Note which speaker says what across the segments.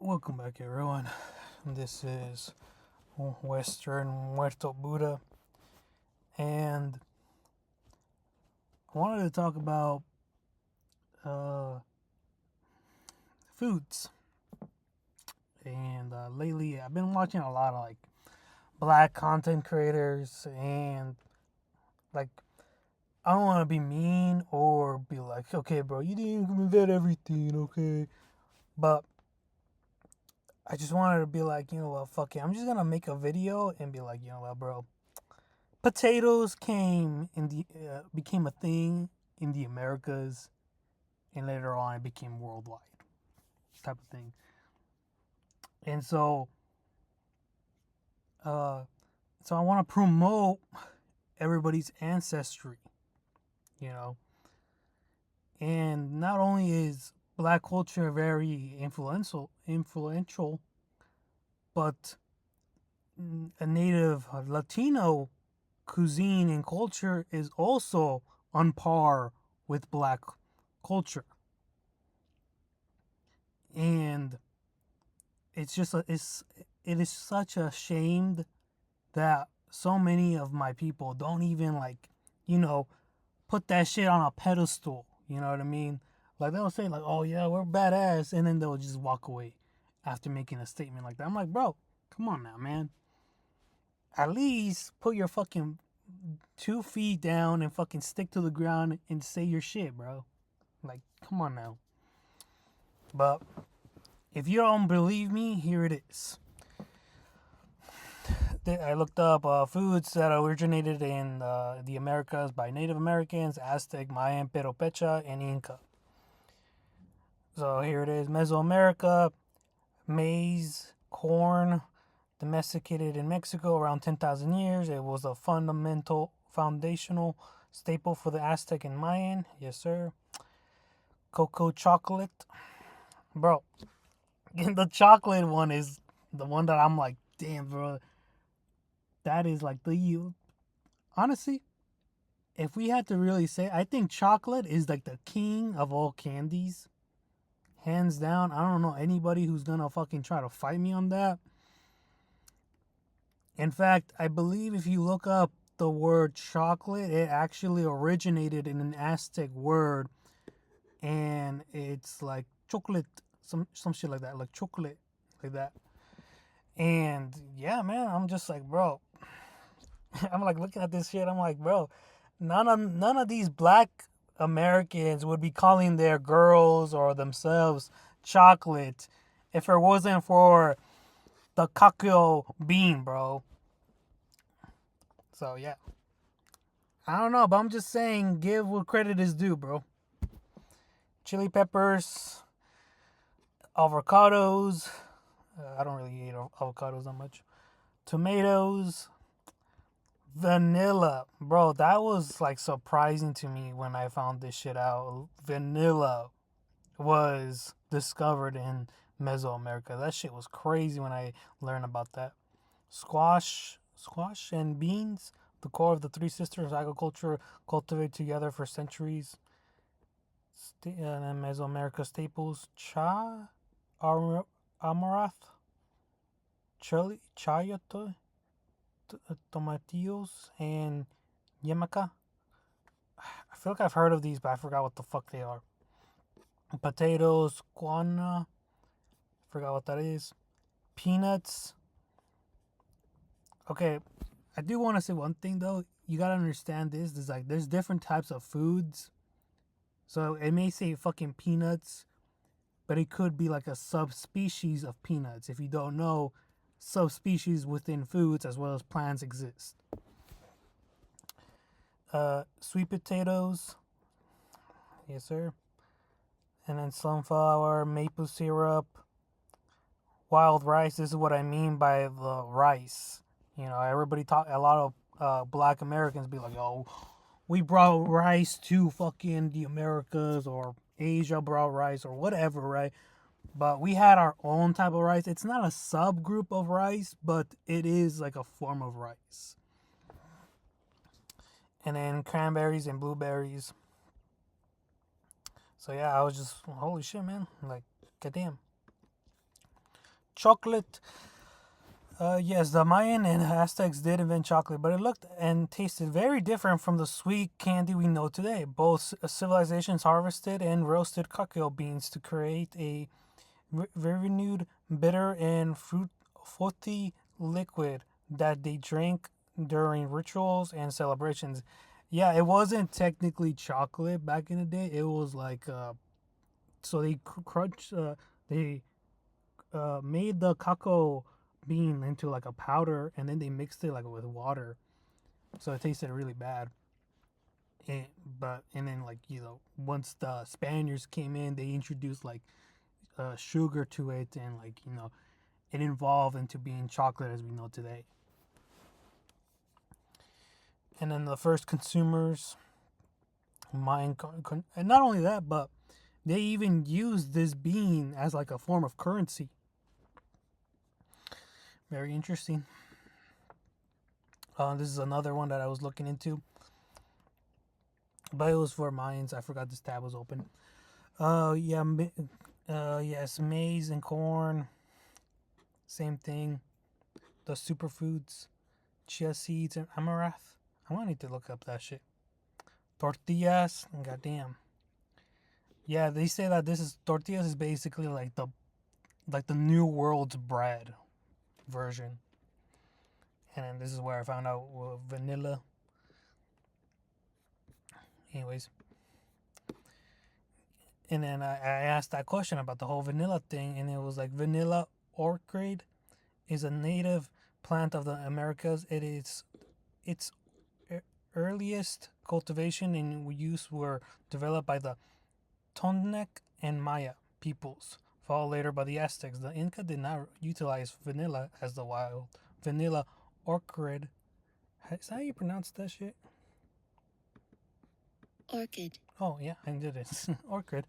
Speaker 1: Welcome back, everyone. This is Western Muerto Buddha, and I wanted to talk about uh, foods. And lately, I've been watching a lot of like black content creators, and like I don't want to be mean or be like, okay, bro, you didn't invent everything, okay? But I just wanted to be like, you know what, fuck it. I'm just gonna make a video and be like, you know what, bro, potatoes became a thing in the Americas, and later on it became worldwide type of thing. And uh, so I want to promote everybody's ancestry, you know. And not only is Black culture very influential, but a native Latino cuisine and culture is also on par with Black culture. And it is such a shame that so many of my people don't even like, you know, put that shit on a pedestal. You know what I mean? Like they'll say like, "Oh yeah, we're badass," and then they'll just walk away after making a statement like that. I'm like, bro, come on now, man. At least put your fucking 2 feet down and fucking stick to the ground and say your shit, bro. Like, come on now. But if you don't believe me, here it is. I looked up foods that originated in the Americas by Native Americans, Aztec, Mayan, Peropecha, and Inca. So here it is: Mesoamerica, maize, corn, domesticated in Mexico around 10,000 years. It was a foundational staple for the Aztec and Mayan. Yes, sir. Cocoa chocolate, bro. The chocolate one is the one that I'm like, damn, bro. That is like the honestly, if we had to really say, I think chocolate is like the king of all candies. Hands down. I don't know anybody who's gonna fucking try to fight me on that. In fact, I believe if you look up the word chocolate, it actually originated in an Aztec word, and it's like chocolate, some shit like that, like chocolate, like that. And yeah, man, I'm just like, bro, I'm like looking at this shit. I'm like, bro, none of these black Americans would be calling their girls or themselves chocolate if it wasn't for the cacao bean, bro. So yeah, I don't know, but I'm just saying, give what credit is due, bro. Chili peppers, avocados. I don't really eat avocados that much. Tomatoes, vanilla, bro. That was like surprising to me when I found this shit out. Vanilla was discovered in Mesoamerica. That shit was crazy when I learned about that. Squash and beans, the core of the Three Sisters agriculture cultivated together for centuries. Mesoamerica staples: amaranth, chayote, tomatillos, and yamaka. I feel like I've heard of these, but I forgot what the fuck they are. Potatoes, guana, forgot what that is. Peanuts. Okay, I do want to say one thing though. You gotta understand this. There's different types of foods. So it may say fucking peanuts, but it could be like a subspecies of peanuts. If you don't know, subspecies within foods as well as plants exist. Sweet potatoes, yes sir, and then sunflower, maple syrup, wild rice. This is what I mean by the rice. You know, everybody talk. A lot of Black Americans be like, "Oh, we brought rice to fucking the Americas, or Asia brought rice, or whatever, right?" But we had our own type of rice. It's not a subgroup of rice, but it is like a form of rice. And then cranberries and blueberries. So yeah, I was just holy shit, man! Like, goddamn. chocolate. Yes, the Mayan and Aztecs did invent chocolate, but it looked and tasted very different from the sweet candy we know today. Both civilizations harvested and roasted cacao beans to create a renewed, bitter, and fruity liquid that they drank during rituals and celebrations. Yeah, it wasn't technically chocolate back in the day. It was like so they crunch they made the cacao bean into like a powder, and then they mixed it like with water, so it tasted really bad. And, and then like once the Spaniards came in, they introduced like sugar to it, and like it evolved into being chocolate as we know today. And then the first consumers, and not only that, but they even used this bean as like a form of currency. Very interesting. This is another one that I was looking into, but it was for Mayans. I forgot this tab was open. Yeah, yes, maize and corn, same thing. The superfoods, chia seeds and amaranth. I might need to look up that shit. Tortillas, goddamn. Yeah, they say that this is tortillas is basically like the new world's bread version. And then this is where I found out vanilla. Anyways, and then I asked that question about the whole vanilla thing, and it was like vanilla orchid is a native plant of the Americas. It is its earliest cultivation and use were developed by the Tonec and Maya peoples, followed later by the Aztecs. The Inca did not utilize vanilla as the wild vanilla orchid. Is that how you pronounce that shit?
Speaker 2: Orchid.
Speaker 1: Oh yeah, I did it. Orchid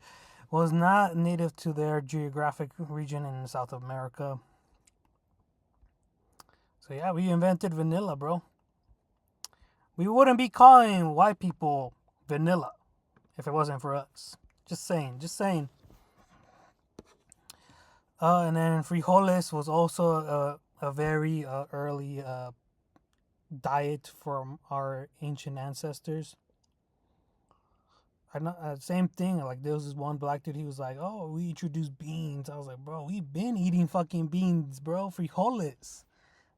Speaker 1: was not native to their geographic region in South America. So yeah, we invented vanilla, bro. We wouldn't be calling white people vanilla if it wasn't for us. Just saying, just saying. And then frijoles was also a very early diet from our ancient ancestors. I know, same thing. Like there was this one black dude. He was like, "Oh, we introduced beans." I was like, "Bro, we've been eating fucking beans, bro. Frijoles.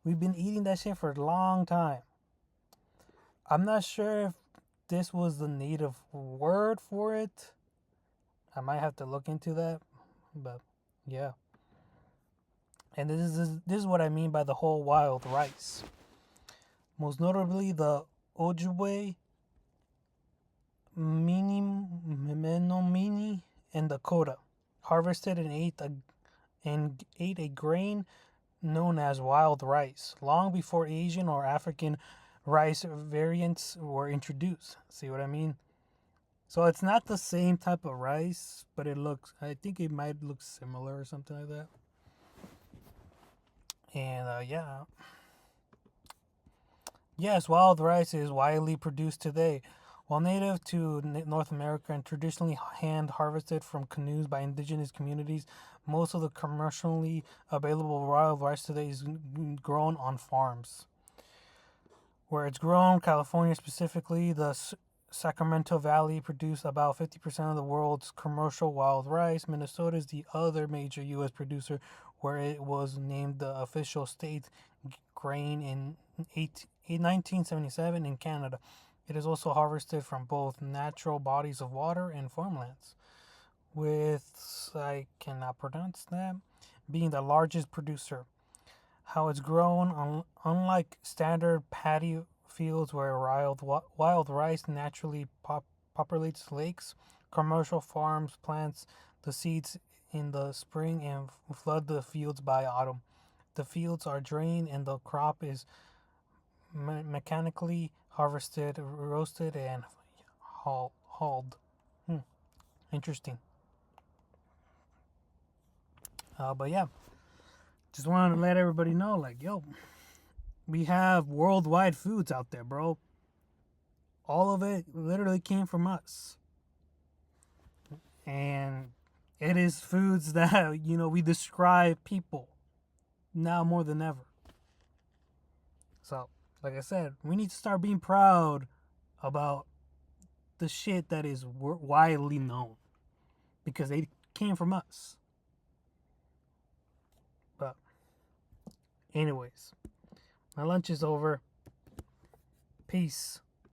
Speaker 1: We've been eating that shit for a long time." I'm not sure if this was the native word for it. I might have to look into that, but yeah. And this is what I mean by the whole wild rice. Most notably, the Ojibwe, Menominee, and Dakota, harvested and ate a grain known as wild rice long before Asian or African rice variants were introduced. See what I mean? So it's not the same type of rice, but I think it might look similar or something like that. And yeah. Yes, wild rice is widely produced today. While native to North America and traditionally hand harvested from canoes by indigenous communities, most of the commercially available wild rice today is grown on farms. Where it's grown, California specifically, the Sacramento Valley produced about 50% of the world's commercial wild rice. Minnesota is the other major U.S. producer, where it was named the official state grain in 1977 in Canada. It is also harvested from both natural bodies of water and farmlands, with, I cannot pronounce that, being the largest producer. How it's grown, unlike standard paddy fields where wild rice naturally populates lakes, commercial farms plants the seeds in the spring and flood the fields by autumn. The fields are drained and the crop is mechanically harvested, roasted, and hauled. Interesting. But yeah, just wanted to let everybody know, like, yo, we have worldwide foods out there, bro. All of it literally came from us. And it is foods that, we describe people. now more than ever. So, like I said, we need to start being proud about the shit that is widely known because they came from us. But, anyways, my lunch is over. Peace.